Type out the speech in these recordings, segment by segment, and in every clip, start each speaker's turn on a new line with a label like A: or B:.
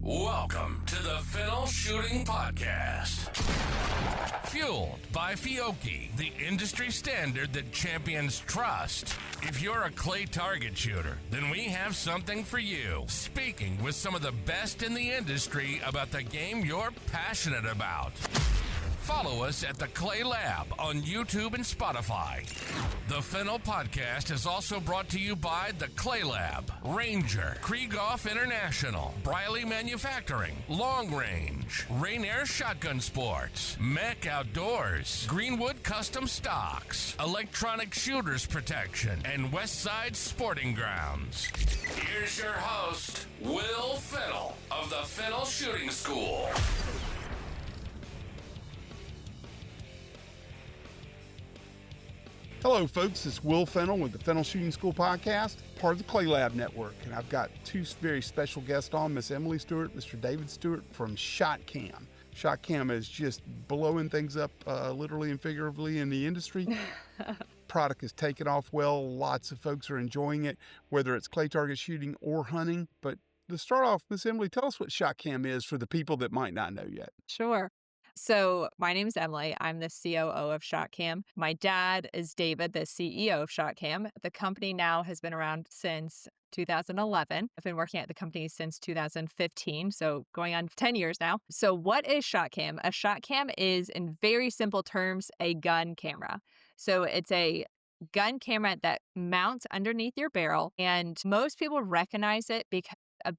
A: Welcome to the Fennell Shooting Podcast. Fueled by Fiocchi, the industry standard that champions trust. If you're a clay target shooter, then we have something for you. Speaking with some of the best in the industry about the game you're passionate about. Follow us at the Clay Lab on YouTube and Spotify. The Fennell Podcast is also brought to you by the Clay Lab, Ranger, Krieghoff International, Briley Manufacturing, Long Range, Rainier Shotgun Sports, Mech Outdoors, Greenwood Custom Stocks, Electronic Shooters Protection, and Westside Sporting Grounds. Here's your host, Will Fennell of the Fennell Shooting School.
B: Hello, folks. It's Will Fennell with the Fennell Shooting School Podcast, part of the Clay Lab Network. And I've got two very special guests on, Miss Emily Stewart, Mr. David Stewart from Shotkam. Shotkam is just blowing things up literally and figuratively in the industry. Product is taking off well. Lots of folks are enjoying it, whether it's clay target shooting or hunting. But to start off, Miss Emily, tell us what Shotkam is for the people that might not know yet.
C: Sure. So my name's Emily. I'm the COO of Shotkam. My dad is David, the CEO of Shotkam. The company now has been around since 2011. I've been working at the company since 2015, so going on 10 years now. So what is Shotkam? A Shotkam is, in very simple terms, a gun camera. So it's a gun camera that mounts underneath your barrel, and most people recognize it because of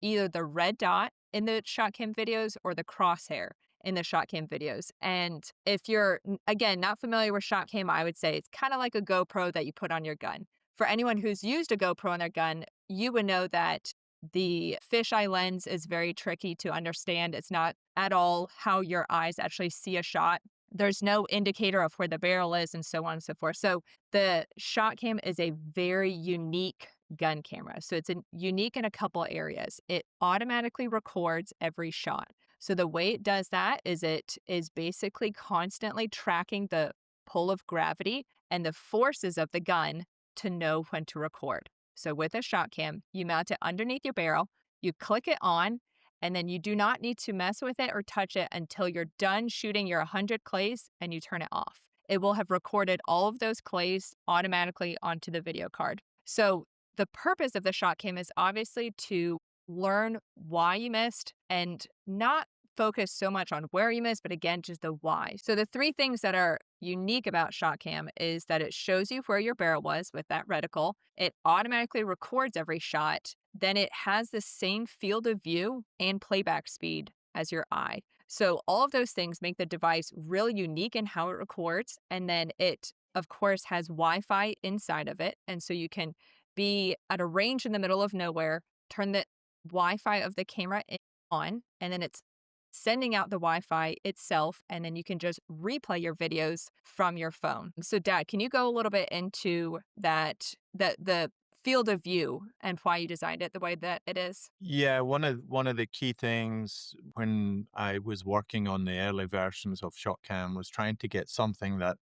C: either the red dot in the Shotkam videos or the crosshair in the Shotkam videos. And if you're, again, not familiar with Shotkam, I would say it's kind of like a GoPro that you put on your gun. For anyone who's used a GoPro on their gun, you would know that the fisheye lens is very tricky to understand. It's not at all how your eyes actually see a shot. There's no indicator of where the barrel is and so on and so forth. So the Shotkam is a very unique gun camera. So it's unique in a couple areas. It automatically records every shot. So the way it does that is it is basically constantly tracking the pull of gravity and the forces of the gun to know when to record. So with a Shotkam, you mount it underneath your barrel, you click it on, and then you do not need to mess with it or touch it until you're done shooting your 100 clays and you turn it off. It will have recorded all of those clays automatically onto the video card. So the purpose of the Shotkam is obviously to learn why you missed and not focus so much on where you missed, but again, just the why. So the three things that are unique about Shotkam is that it shows you where your barrel was with that reticle. It automatically records every shot. Then it has the same field of view and playback speed as your eye. So all of those things make the device really unique in how it records. And then it, of course, has Wi-Fi inside of it. And so you can be at a range in the middle of nowhere, turn the Wi-Fi of the camera on, and then it's sending out the Wi-Fi itself, and then you can just replay your videos from your phone. So Dad, can you go a little bit into that, the field of view and why you designed it the way that it is?
D: Yeah, one of the key things when I was working on the early versions of Shotkam was trying to get something that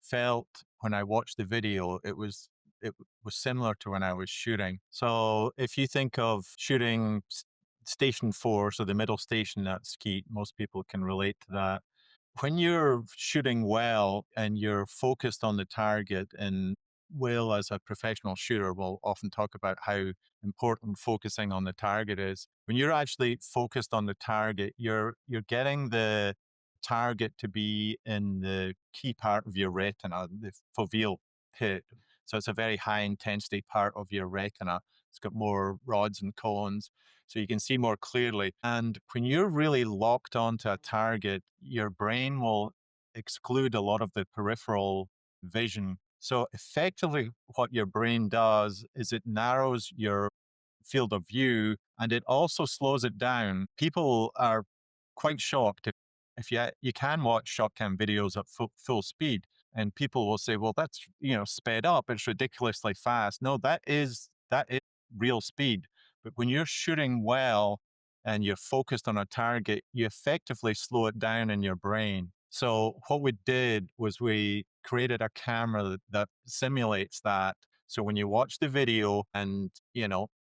D: felt, when I watched the video, it was similar to when I was shooting. So if you think of shooting Station 4, so the middle station at Skeet, most people can relate to that. When you're shooting well and you're focused on the target, and Will, as a professional shooter, will often talk about how important focusing on the target is. When you're actually focused on the target, you're getting the target to be in the key part of your retina, the foveal pit. So it's a very high intensity part of your retina. It's got more rods and cones, so you can see more clearly. And when you're really locked onto a target, your brain will exclude a lot of the peripheral vision. So effectively what your brain does is it narrows your field of view, and it also slows it down. People are quite shocked if you can watch Shotkam videos at full speed, and people will say, well, that's, sped up. It's ridiculously fast. No, that is real speed. But when you're shooting well and you're focused on a target, you effectively slow it down in your brain. So what we did was we created a camera that simulates that. So when you watch the video, and,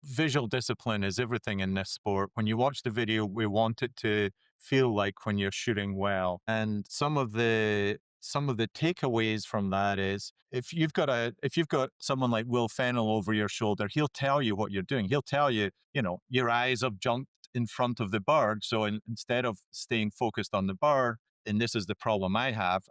D: visual discipline is everything in this sport. When you watch the video, we want it to feel like when you're shooting well. And some of the takeaways from that is, if you've got someone like Will Fennell over your shoulder, he'll tell you what you're doing. He'll tell you, your eyes have jumped in front of the bird. So instead of staying focused on the bird, and this is the problem I have,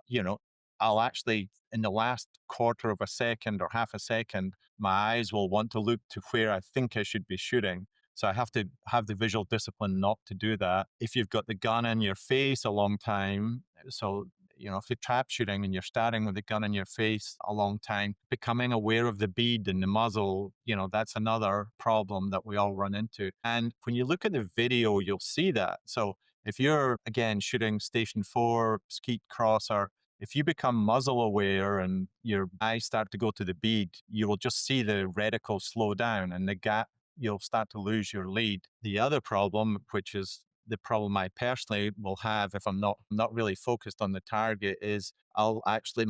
D: I'll actually, in the last quarter of a second or half a second, my eyes will want to look to where I think I should be shooting. So I have to have the visual discipline not to do that. If you've got the gun in your face a long time, so, if you're trap shooting and you're starting with the gun in your face a long time, becoming aware of the bead and the muzzle, that's another problem that we all run into. And when you look at the video, you'll see that. So if you're, again, shooting station 4, skeet crosser, if you become muzzle aware and your eyes start to go to the bead, you will just see the reticle slow down, and the gap, you'll start to lose your lead. The other problem, which is the problem I personally will have if I'm not really focused on the target, is my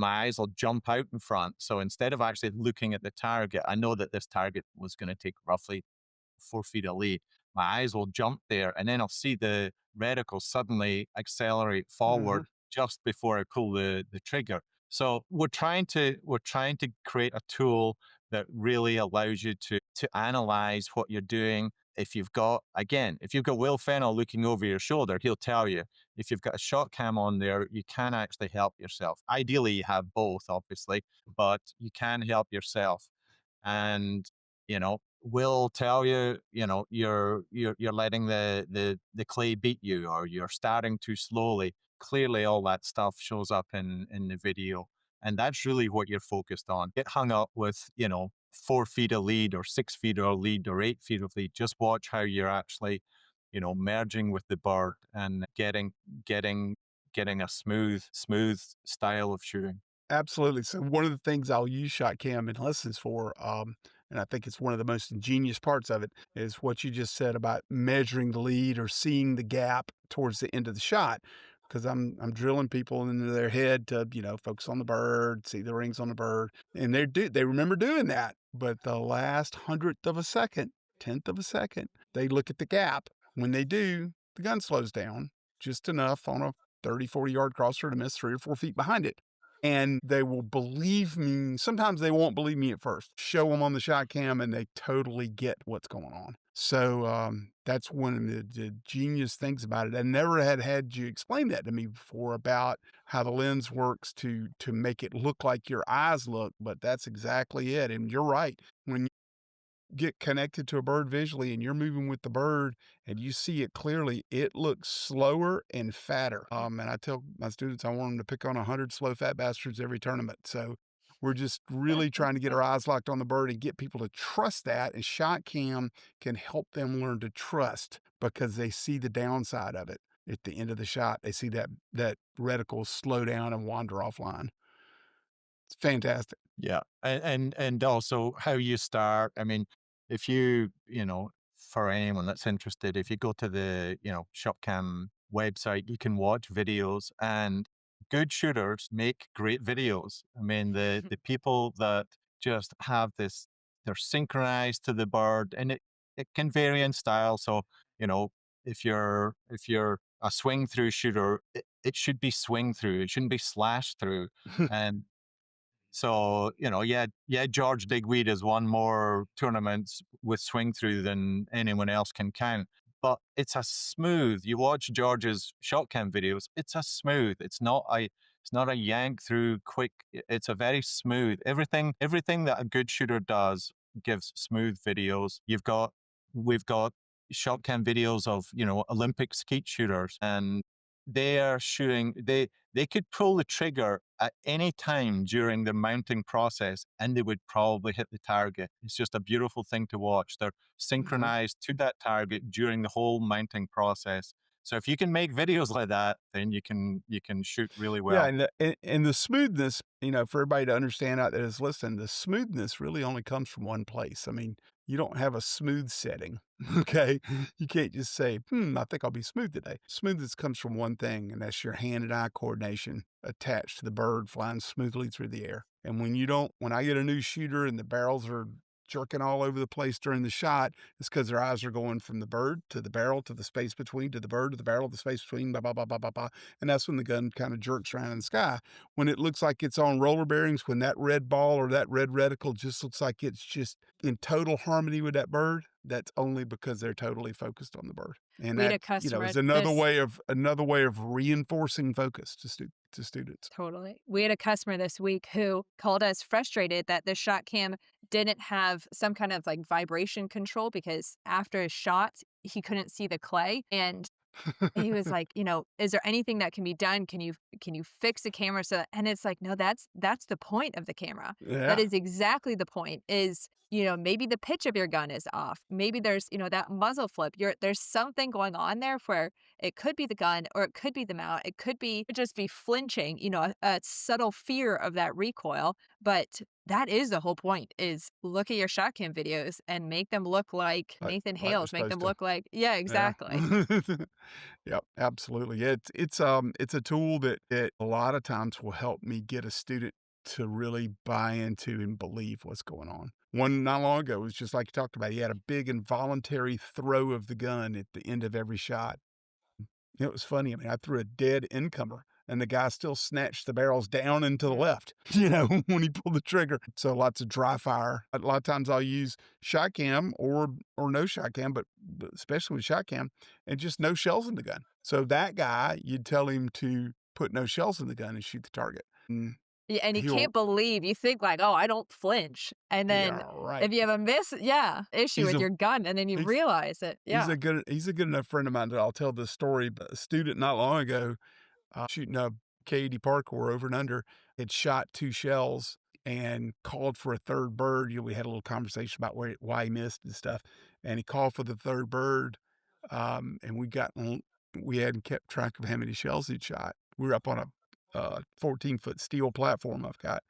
D: eyes will jump out in front. So instead of actually looking at the target, I know that this target was going to take roughly 4 feet of lead. My eyes will jump there, and then I'll see the reticle suddenly accelerate forward just before I pull the trigger. So we're trying to create a tool that really allows you to analyze what you're doing. If you've got Will Fennell looking over your shoulder, he'll tell you. If you've got a Shotkam on there, you can actually help yourself. Ideally, you have both, obviously, but you can help yourself. And, will tell you, you're letting the clay beat you, or you're starting too slowly. Clearly, all that stuff shows up in the video. And that's really what you're focused on. Get hung up with, 4 feet of lead or 6 feet of lead or 8 feet of lead. Just watch how you're actually, merging with the bird and getting a smooth style of shooting.
B: Absolutely. So one of the things I'll use Shotcam in lessons for, and I think it's one of the most ingenious parts of it, is what you just said about measuring the lead or seeing the gap towards the end of the shot. Because I'm drilling people into their head to, focus on the bird, see the rings on the bird. And they remember doing that. But the last 100th of a second, 10th of a second, they look at the gap. When they do, the gun slows down just enough on a 30, 40-yard crosser to miss 3 or 4 feet behind it. And they will believe me. Sometimes they won't believe me at first. Show them on the shot cam and they totally get what's going on. So that's one of the genius things about it. I never had you explain that to me before about how the lens works to make it look like your eyes look, but that's exactly it. And you're right. When you get connected to a bird visually and you're moving with the bird and you see it clearly, it looks slower and fatter. And I tell my students I want them to pick on 100 slow fat bastards every tournament. So we're just really trying to get our eyes locked on the bird and get people to trust that. And Shotcam can help them learn to trust because they see the downside of it. At the end of the shot, they see that reticle slow down and wander offline. It's fantastic.
D: Yeah. And also how you start. I mean, if you, for anyone that's interested, if you go to the, Shotcam website, you can watch videos, and good shooters make great videos. I mean, the people that just have this, they're synchronized to the bird, and it can vary in style. So, if you're a swing through shooter, it should be swing through. It shouldn't be slash through. And so, George Digweed has won more tournaments with swing through than anyone else can count. But it's a smooth. You watch George's Shotcam videos, it's a smooth. It's not a yank through quick. It's a very smooth. Everything that a good shooter does gives smooth videos. We've got Shotcam videos of, Olympic skeet shooters, and they are shooting, they could pull the trigger at any time during the mounting process and they would probably hit the target. It's just a beautiful thing to watch. They're synchronized to that target during the whole mounting process. So if you can make videos like that, then you can shoot really well.
B: Yeah, and the smoothness, for everybody to understand out there is listening, the smoothness really only comes from one place. I mean, you don't have a smooth setting. Okay. You can't just say, I think I'll be smooth today. Smoothness comes from one thing, and that's your hand and eye coordination attached to the bird flying smoothly through the air. And when I get a new shooter and the barrels are jerking all over the place during the shot, it's because their eyes are going from the bird to the barrel to the space between, to the bird to the barrel, the space between, blah, blah, blah, blah, blah, blah. And that's when the gun kind of jerks around in the sky. When it looks like it's on roller bearings, when that red ball or that red reticle just looks like it's just in total harmony with that bird, that's only because they're totally focused on the bird. And
C: We had
B: that,
C: a customer
B: is another
C: this-
B: way of reinforcing focus to students.
C: Totally. We had a customer this week who called us frustrated that the shot cam didn't have some kind of like vibration control because after his shot, he couldn't see the clay. And he was like, is there anything that can be done? Can you fix the camera? And it's like, no, that's the point of the camera.
B: Yeah.
C: That is exactly the point is, maybe the pitch of your gun is off. Maybe there's, that muzzle flip. There's something going on there where it could be the gun or it could be the mount. It could just be flinching, a subtle fear of that recoil. But that is the whole point is look at your shot cam videos and make them look like Nathan Hales, make them look like, yeah, exactly.
B: Yeah. Yep, absolutely. It's a tool that a lot of times will help me get a student to really buy into and believe what's going on. One not long ago was just like you talked about. He had a big involuntary throw of the gun at the end of every shot. It was funny. I mean, I threw a dead incomer and the guy still snatched the barrels down and to the left, when he pulled the trigger. So lots of dry fire. A lot of times I'll use shot cam or no shot cam, but especially with shot cam, and just no shells in the gun. So that guy, you'd tell him to put no shells in the gun and shoot the target.
C: Yeah, and he can't believe, you think like, oh, I don't flinch. And then if you have a issue with your gun and then you realize it. Yeah.
B: He's a good enough friend of mine that I'll tell this story. But a student not long ago, shooting a K-80 parkour over and under, had shot 2 shells and called for a third bird. We had a little conversation about why he missed and stuff. And he called for the third bird. And we hadn't kept track of how many shells he'd shot. We were up on a 14-foot steel platform I've got.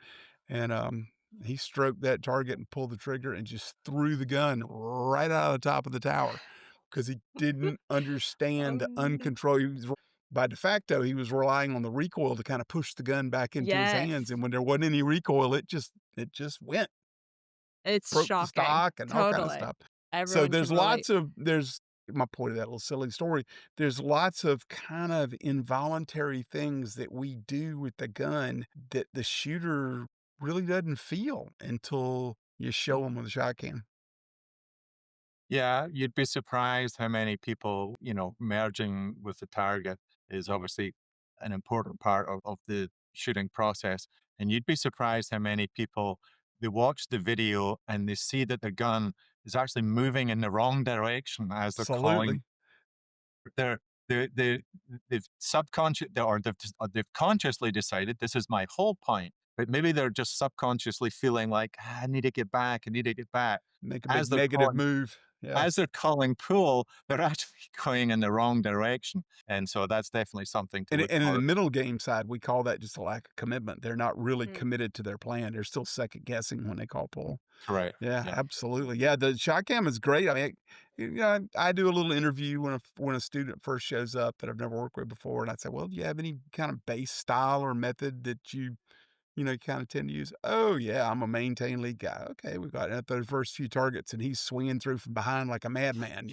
B: And he stroked that target and pulled the trigger and just threw the gun right out of the top of the tower because he didn't understand the uncontrolled. By de facto, he was relying on the recoil to kind of push the gun back into his hands. And when there wasn't any recoil, it just went.
C: It's
B: broke
C: shocking.
B: the stock and all kind of stuff. So there's my point of that little silly story. There's lots of kind of involuntary things that we do with the gun that the shooter really doesn't feel until you show them with a shot cam.
D: Yeah, you'd be surprised how many people, merging with the target is obviously an important part of the shooting process. And you'd be surprised how many people, they watch the video and they see that the gun is actually moving in the wrong direction as they're calling. They've consciously decided this is my whole point, but maybe they're just subconsciously feeling like, I need to get back. Make
B: a big negative move. Yeah.
D: As they're calling pull, they're actually going in the wrong direction. And so that's definitely something to look
B: And in
D: for.
B: the middle game side, we call that just a lack of commitment. They're not really committed to their plan. They're still second guessing when they call pull.
D: Correct.
B: Yeah, absolutely. Yeah, the shot cam is great. I mean, I do a little interview when a student first shows up that I've never worked with before, and I'd say, well, do you have any kind of base style or method that you kind of tend to use? Oh, yeah, I'm a maintain lead guy. Okay, we've got at those first few targets, and he's swinging through from behind like a madman,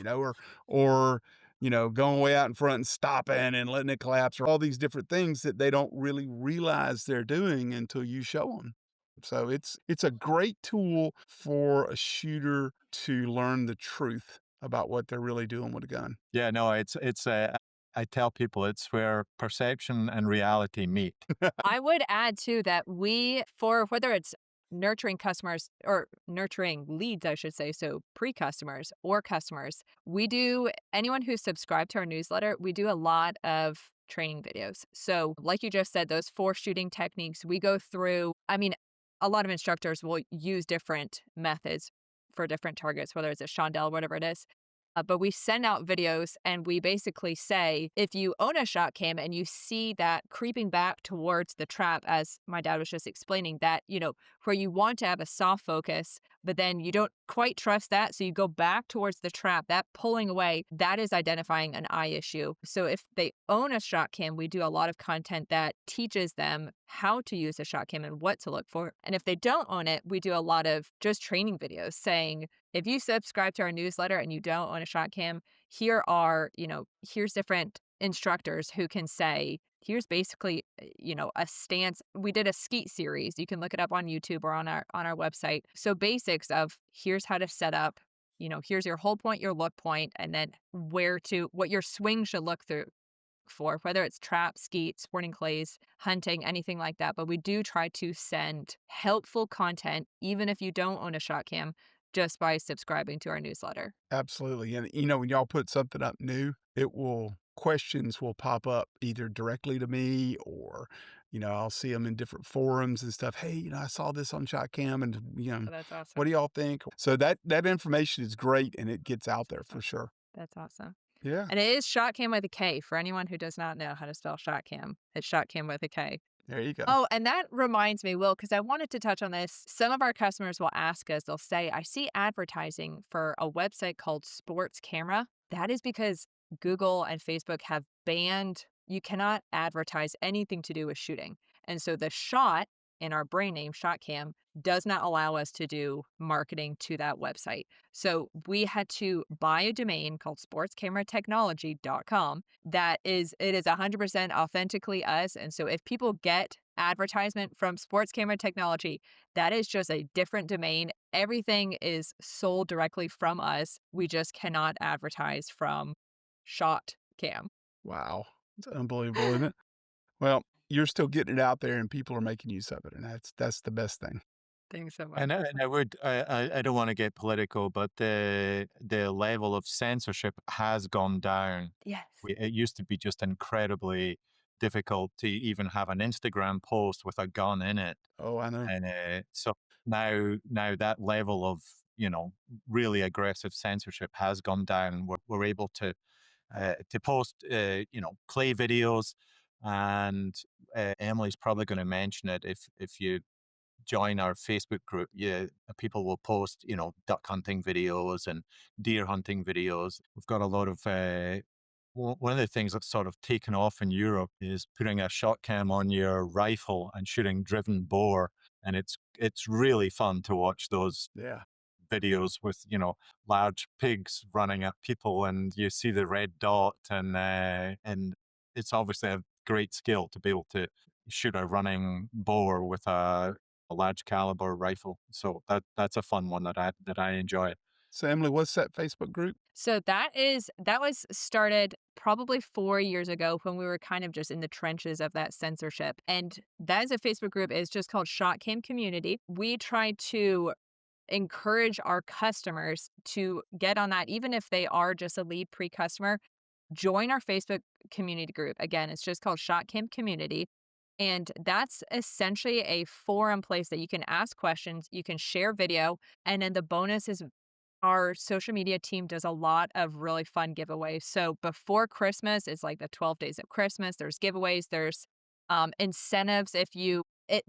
B: or going way out in front and stopping and letting it collapse, or all these different things that they don't really realize they're doing until you show them. So it's a great tool for a shooter to learn the truth about what they're really doing with a gun.
D: Yeah, no, I tell people it's where perception and reality meet.
C: I would add too that for whether it's nurturing customers or nurturing leads, I should say, so pre-customers or customers, anyone who's subscribed to our newsletter, we do a lot of training videos. So like you just said, those 4 shooting techniques we go through, a lot of instructors will use different methods for different targets, whether it's a chandelle, whatever it is. But we send out videos and we basically say, if you own a shot cam and you see that creeping back towards the trap, as my dad was just explaining, that, where you want to have a soft focus, but then you don't quite trust that. So you go back towards the trap, that pulling away, that is identifying an eye issue. So if they own a shot cam, we do a lot of content that teaches them how to use a shot cam and what to look for. And if they don't own it, we do a lot of just training videos saying, if you subscribe to our newsletter and you don't own a shot cam, here's different instructors who can say, here's basically, a stance. We did a skeet series. You can look it up on YouTube or on our website. So basics of here's how to set up, here's your hold point, your look point, and then what your swing should look through for, whether it's trap, skeet, sporting clays, hunting, anything like that. But we do try to send helpful content, even if you don't own a shot cam, just by subscribing to our newsletter.
B: Absolutely. And, when y'all put something up new, questions will pop up either directly to me or, I'll see them in different forums and stuff. Hey, I saw this on ShotCam and,
C: Oh, that's awesome.
B: what do y'all think? So that information is great and it gets out there for sure.
C: That's awesome.
B: Yeah.
C: And it is ShotCam with a K for anyone who does not know how to spell ShotCam. It's ShotCam with a K.
B: There you go.
C: Oh, and that reminds me, Will, because I wanted to touch on this. Some of our customers will ask us, they'll say, I see advertising for a website called Sports Camera. That is because Google and Facebook have banned, you cannot advertise anything to do with shooting. And so the shot in our brand name, ShotCam, does not allow us to do marketing to that website. So we had to buy a domain called sportscameratechnology.com. It is 100% authentically us. And so if people get advertisement from Sports Camera Technology, that is just a different domain. Everything is sold directly from us. We just cannot advertise from ShotCam.
B: Wow. It's unbelievable, isn't it? Well, you're still getting it out there and people are making use of it. And that's the best thing.
C: Thanks so much.
D: And I don't want to get political, but the level of censorship has gone down.
C: Yes.
D: It used to be just incredibly difficult to even have an Instagram post with a gun in it.
B: Oh, I know.
D: And so now that level of, really aggressive censorship has gone down. We're able to post, clay videos, and Emily's probably going to mention it if you join our Facebook group. Yeah, people will post, duck hunting videos and deer hunting videos. We've got a lot of one of the things that's sort of taken off in Europe is putting a shot cam on your rifle and shooting driven boar, and it's really fun to watch those
B: Yeah.
D: videos with large pigs running at people, and you see the red dot, and it's obviously a great skill to be able to shoot a running boar with a large caliber rifle. So that's a fun one that I enjoy.
B: So Emily, what's that Facebook group?
C: So that was started probably 4 years ago when we were kind of just in the trenches of that censorship. And that is a Facebook group. It's just called ShotCam Community. We try to encourage our customers to get on that, even if they are just a lead pre-customer. Join our Facebook community group. Again, it's just called ShotCam Community. And that's essentially a forum place that you can ask questions, you can share video, and then the bonus is our social media team does a lot of really fun giveaways. So before Christmas, it's like the 12 days of Christmas. There's giveaways, there's incentives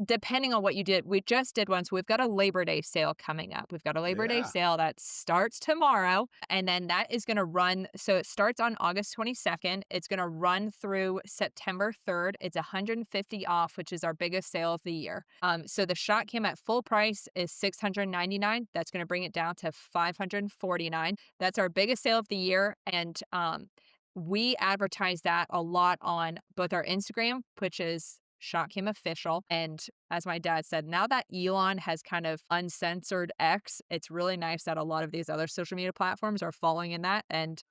C: depending on what you did. We just did one. So we've got a Labor Day sale coming up. We've got a Labor Day sale that starts tomorrow. And then that is going to run. So it starts on August 22nd. It's going to run through September 3rd. It's $150 off, which is our biggest sale of the year. So the shot cam at full price is $699. That's going to bring it down to $549. That's our biggest sale of the year. And we advertise that a lot on both our Instagram, which is ShotCam Official. And as my dad said, now that Elon has kind of uncensored X, it's really nice that a lot of these other social media platforms are following in that. And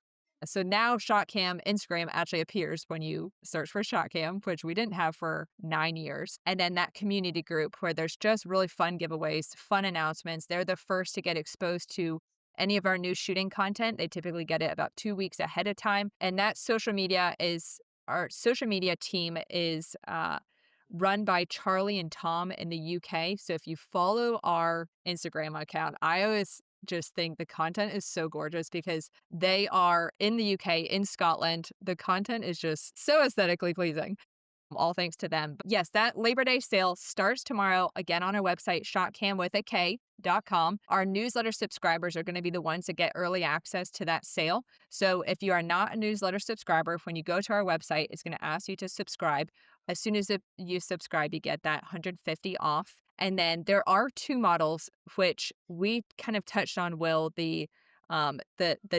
C: so now ShotCam Instagram actually appears when you search for ShotCam, which we didn't have for 9 years. And then that community group where there's just really fun giveaways, fun announcements. They're the first to get exposed to any of our new shooting content. They typically get it about 2 weeks ahead of time. And that our social media team is run by Charlie and Tom in the UK. So if you follow our Instagram account, I always just think the content is so gorgeous because they are in the UK, in Scotland. The content is just so aesthetically pleasing. All thanks to them. But yes, that Labor Day sale starts tomorrow, again on our website, shotcam.com. Our newsletter subscribers are going to be the ones that get early access to that sale. So if you are not a newsletter subscriber, when you go to our website, it's going to ask you to subscribe. As soon as you subscribe, you get that $150 off. And then there are two models, which we kind of touched on, Will. The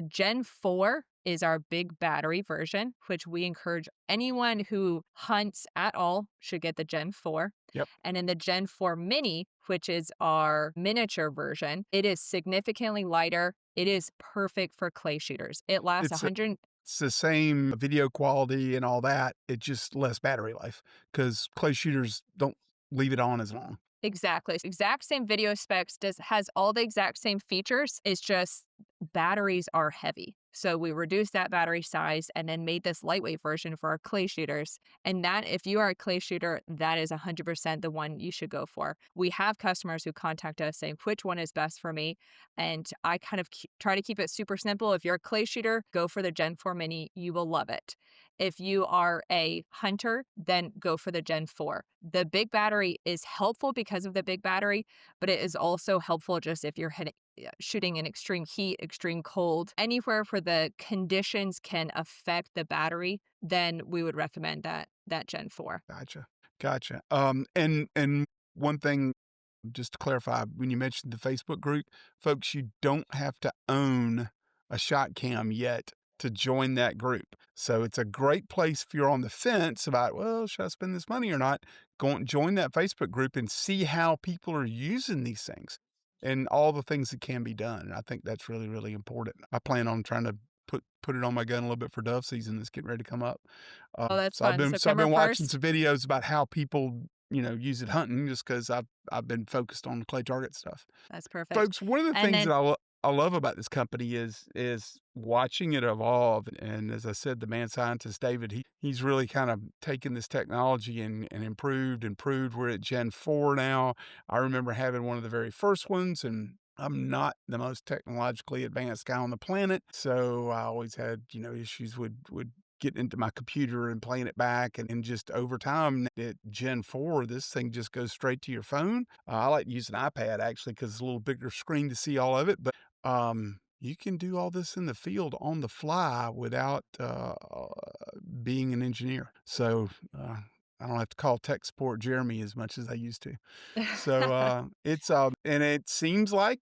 C: Gen 4 is our big battery version, which we encourage anyone who hunts at all should get the Gen 4.
B: Yep.
C: And in the Gen 4 Mini, which is our miniature version, it is significantly lighter. It is perfect for clay shooters. It lasts 100.
B: It's the same video quality and all that. It's just less battery life because clay shooters don't leave it on as long.
C: Exactly. Exact same video specs, has all the exact same features. It's just batteries are heavy. So we reduced that battery size and then made this lightweight version for our clay shooters. And that, if you are a clay shooter, that is 100% the one you should go for. We have customers who contact us saying, which one is best for me? And I kind of try to keep it super simple. If you're a clay shooter, go for the Gen 4 Mini. You will love it. If you are a hunter, then go for the Gen 4. The big battery is helpful because of the big battery, but it is also helpful just if you're shooting in extreme heat, extreme cold, anywhere where the conditions can affect the battery, then we would recommend that Gen 4.
B: Gotcha. And one thing, just to clarify, when you mentioned the Facebook group, folks, you don't have to own a Shotkam yet to join that group. So it's a great place if you're on the fence about, well, should I spend this money or not? Go and join that Facebook group and see how people are using these things and all the things that can be done. And I think that's really, really important. I plan on trying to put it on my gun a little bit for dove season that's getting ready to come up.
C: Oh, that's
B: so
C: fun.
B: I've been watching
C: 1st?
B: some videos about how people, use it hunting just because I've been focused on clay target stuff.
C: That's perfect.
B: Folks, one of the
C: And
B: things
C: then-
B: that I love about this company is watching it evolve. And as I said, the man scientist, David, he's really kind of taken this technology and improved. We're at Gen 4 now. I remember having one of the very first ones, and I'm not the most technologically advanced guy on the planet. So I always had, issues with getting into my computer and playing it back. And just over time at Gen 4, this thing just goes straight to your phone. I like to use an iPad actually because it's a little bigger screen to see all of it. But you can do all this in the field on the fly without being an engineer. So I don't have to call tech support Jeremy as much as I used to. So it's and it seems like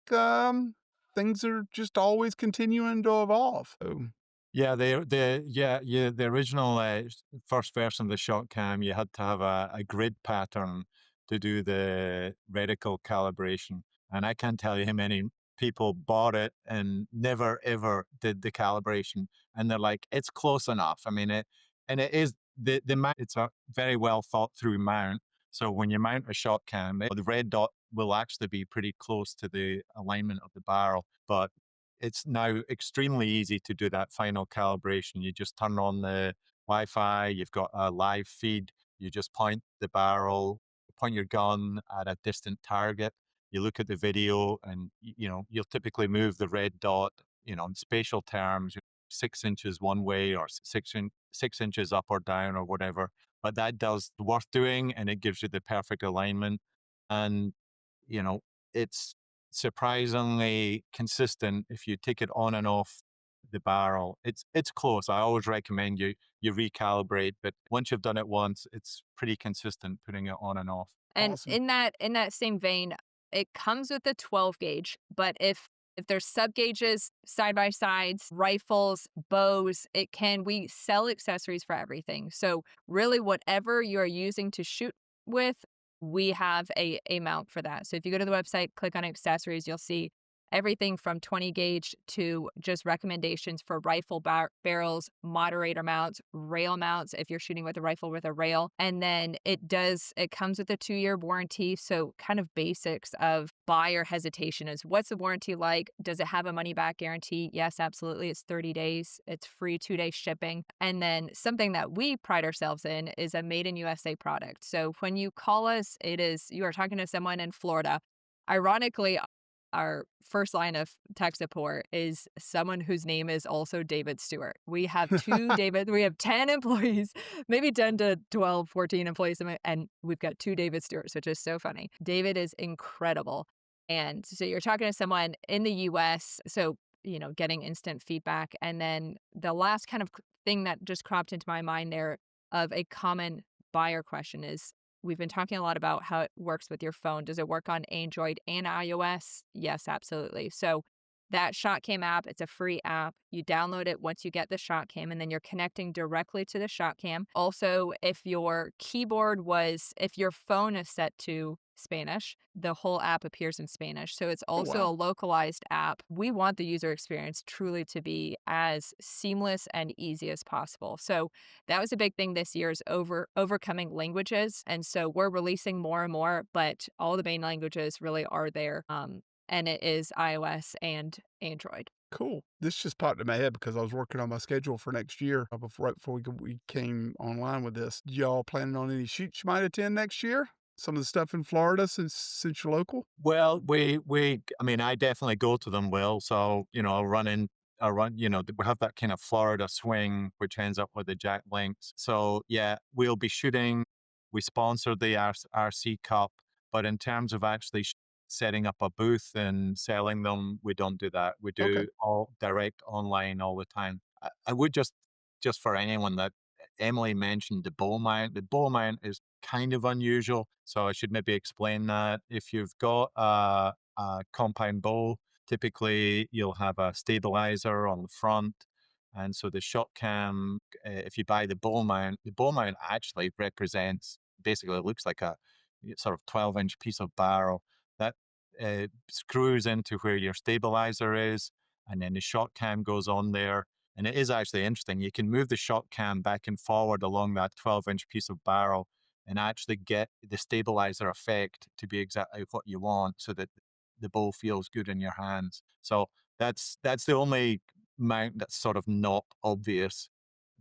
B: things are just always continuing to evolve. So,
D: Yeah, the original first version of the Shotkam, you had to have a grid pattern to do the reticle calibration, and I can't tell you how many people bought it and never ever did the calibration, and they're like, it's close enough. I mean, it is the mount. It's a very well thought through mount. So when you mount a Shotkam, the red dot will actually be pretty close to the alignment of the barrel, but it's now extremely easy to do that final calibration. You just turn on the Wi-Fi, you've got a live feed, you just point the barrel, point your gun at a distant target, you look at the video, and you'll typically move the red dot, in spatial terms, 6 inches one way or 6 inches up or down or whatever. But that does worth doing, and it gives you the perfect alignment. And, it's surprisingly consistent. If you take it on and off the barrel, it's close. I always recommend you recalibrate, but once you've done it once, it's pretty consistent putting it on and off.
C: And
B: Awesome.
C: in that same vein, it comes with a 12 gauge, but if there's sub gauges, side by sides, rifles, bows, we sell accessories for everything. So really whatever you're using to shoot with, we have a mount for that. So if you go to the website, click on accessories, you'll see everything from 20 gauge to just recommendations for rifle barrels, moderator mounts, rail mounts if you're shooting with a rifle with a rail. And then it comes with a 2-year warranty. So kind of basics of buyer hesitation is, what's the warranty like? Does it have a money back guarantee? Yes, absolutely. It's 30 days. It's free 2-day shipping. And then something that we pride ourselves in is a made in USA product. So when you call us, you are talking to someone in Florida. Ironically, our first line of tech support is someone whose name is also David Stewart. We have we have 10 employees, maybe 10 to 12, 14 employees, and we've got 2 David Stewarts, which is so funny. David is incredible. And so you're talking to someone in the US, so, getting instant feedback. And then the last kind of thing that just cropped into my mind there of a common buyer question is, we've been talking a lot about how it works with your phone. Does it work on Android and iOS? Yes, absolutely. So that Shotkam app, it's a free app. You download it once you get the Shotkam, and then you're connecting directly to the Shotkam. Also, if your phone is set to Spanish, the whole app appears in Spanish. So it's also
B: wow.
C: a localized app. We want the user experience truly to be as seamless and easy as possible. So that was a big thing this year, is overcoming languages. And so we're releasing more and more, but all the main languages really are there. And it is iOS and Android.
B: Cool. This just popped in my head because I was working on my schedule for next year right before we came online with this. Y'all planning on any shoots you might attend next year? Some of the stuff in Florida since you're local?
D: Well, I definitely go to them, Will. So, we have that kind of Florida swing, which ends up with the Jack Links. So, yeah, we'll be shooting. We sponsor the RC Cup, but in terms of actually setting up a booth and selling them, we don't do that. We do
B: Okay.
D: all direct online all the time. I would just for anyone that Emily mentioned the bow mount. The bow mount is kind of unusual, so I should maybe explain that. If you've got a compound bow, typically you'll have a stabilizer on the front, and so the Shotkam, if you buy the bow mount actually represents, basically it looks like a sort of 12-inch piece of barrel that screws into where your stabilizer is, and then the Shotkam goes on there. And it is actually interesting. You can move the Shotkam back and forward along that 12-inch piece of barrel and actually get the stabilizer effect to be exactly what you want, so that the bow feels good in your hands. So that's the only mount that's sort of not obvious,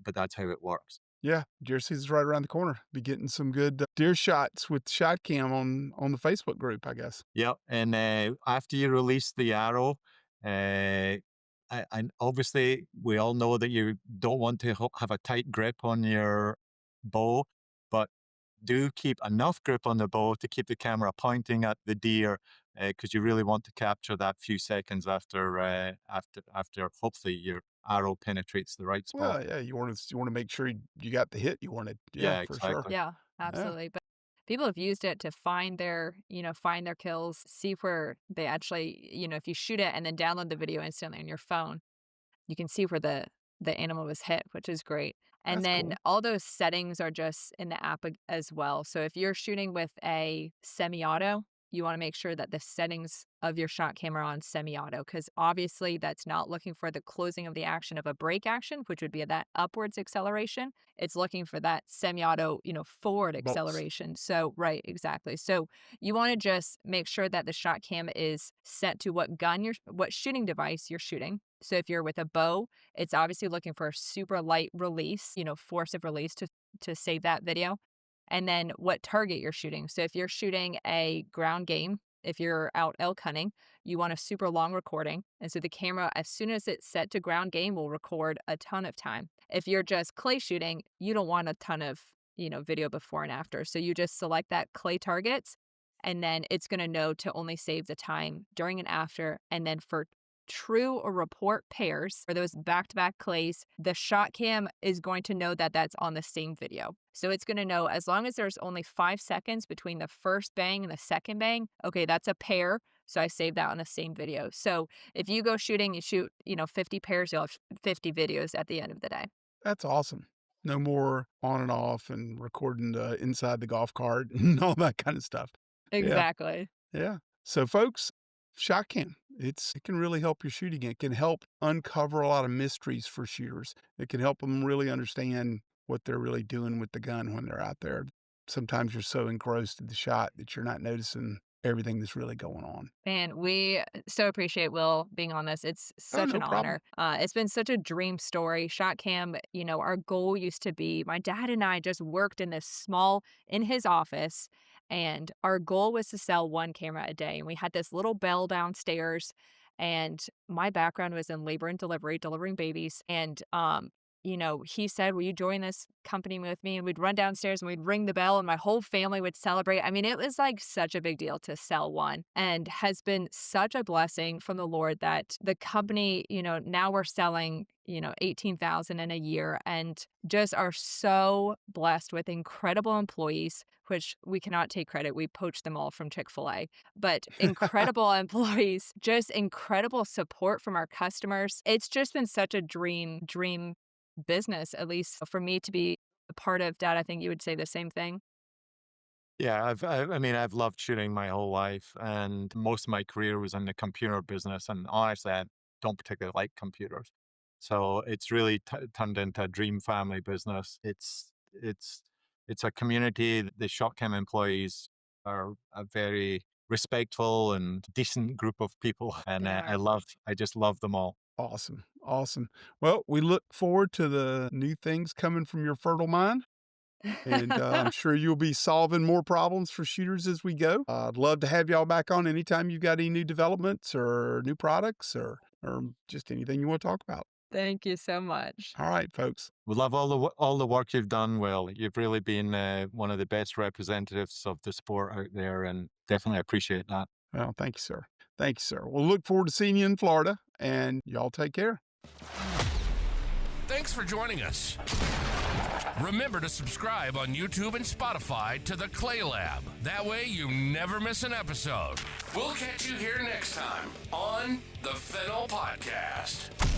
D: but that's how it works.
B: Yeah, deer season's right around the corner. Be getting some good deer shots with Shotkam on the Facebook group, I guess.
D: Yep. And after you release the arrow, uh, and obviously we all know that you don't want to have a tight grip on your bow, but do keep enough grip on the bow to keep the camera pointing at the deer, because you really want to capture that few seconds after hopefully your arrow penetrates the right spot.
B: Well, yeah, you want to make sure you got the hit you wanted. Yeah,
D: Yeah,
B: for sure.
D: exactly.
C: Yeah, absolutely. But people have used it to find their kills, see where they actually, if you shoot it and then download the video instantly on your phone, you can see where the animal was hit, which is great. And
B: That's
C: then
B: cool.
C: all those settings are just in the app as well. So if you're shooting with a semi-auto, you want to make sure that the settings of your Shotkam are on semi-auto, because obviously that's not looking for the closing of the action of a brake action, which would be that upwards acceleration. It's looking for that semi-auto, forward
B: Bolts.
C: acceleration. So, right, exactly. So you want to just make sure that the Shotkam is set to what shooting device you're shooting. So if you're with a bow, it's obviously looking for a super light release, force of release to save that video. And then what target you're shooting. So if you're shooting a ground game, if you're out elk hunting, you want a super long recording. And so the camera, as soon as it's set to ground game, will record a ton of time. If you're just clay shooting, you don't want a ton of, video before and after. So you just select that clay targets, and then it's going to know to only save the time during and after. And then for true or report pairs, for those back-to-back clays, the Shotkam is going to know that that's on the same video. So it's going to know, as long as there's only 5 seconds between the first bang and the second bang, okay, that's a pair. So I saved that on the same video. So if you go shooting, you shoot, 50 pairs, you'll have 50 videos at the end of the day.
B: That's awesome. No more on and off and recording inside the golf cart and all that kind of stuff.
C: Exactly.
B: Yeah. So folks, Shotkam, it can really help your shooting. It can help uncover a lot of mysteries for shooters. It can help them really understand what they're really doing with the gun when they're out there. Sometimes you're so engrossed in the shot that you're not noticing everything that's really going on.
C: And we so appreciate Will being on this. It's such
B: no
C: an
B: problem.
C: honor. It's been such a dream story. Shotkam, our goal used to be, my dad and I just worked in his office, And our goal was to sell one camera a day. And we had this little bell downstairs. And my background was in labor and delivery, delivering babies. And, he said, will you join this company with me? And we'd run downstairs and we'd ring the bell and my whole family would celebrate. I mean, it was like such a big deal to sell one, and has been such a blessing from the Lord that the company, now we're selling, 18,000 in a year, and just are so blessed with incredible employees, which we cannot take credit. We poached them all from Chick-fil-A, but incredible employees, just incredible support from our customers. It's just been such a dream business, at least for me to be a part of. Dad, I think you would say the same thing.
D: Yeah, I've loved shooting my whole life, and most of my career was in the computer business. And honestly, I don't particularly like computers, so it's really turned into a dream family business. It's a community. The Shotkam employees are a very respectful and decent group of people, and
C: Yeah.
D: I just love them all.
B: Awesome. Awesome. Well, we look forward to the new things coming from your fertile mind. And I'm sure you'll be solving more problems for shooters as we go. I'd love to have y'all back on anytime you've got any new developments or new products or just anything you want to talk about.
C: Thank you so much.
B: All right, folks.
D: We love all the work you've done, Will. You've really been one of the best representatives of the sport out there, and definitely appreciate that.
B: Well, thank you, sir. Thank you, sir. We'll look forward to seeing you in Florida, and y'all take care.
A: Thanks for joining us. Remember to subscribe on YouTube and Spotify to the Clay Lab. That way you never miss an episode. We'll catch you here next time on the Fennell Podcast.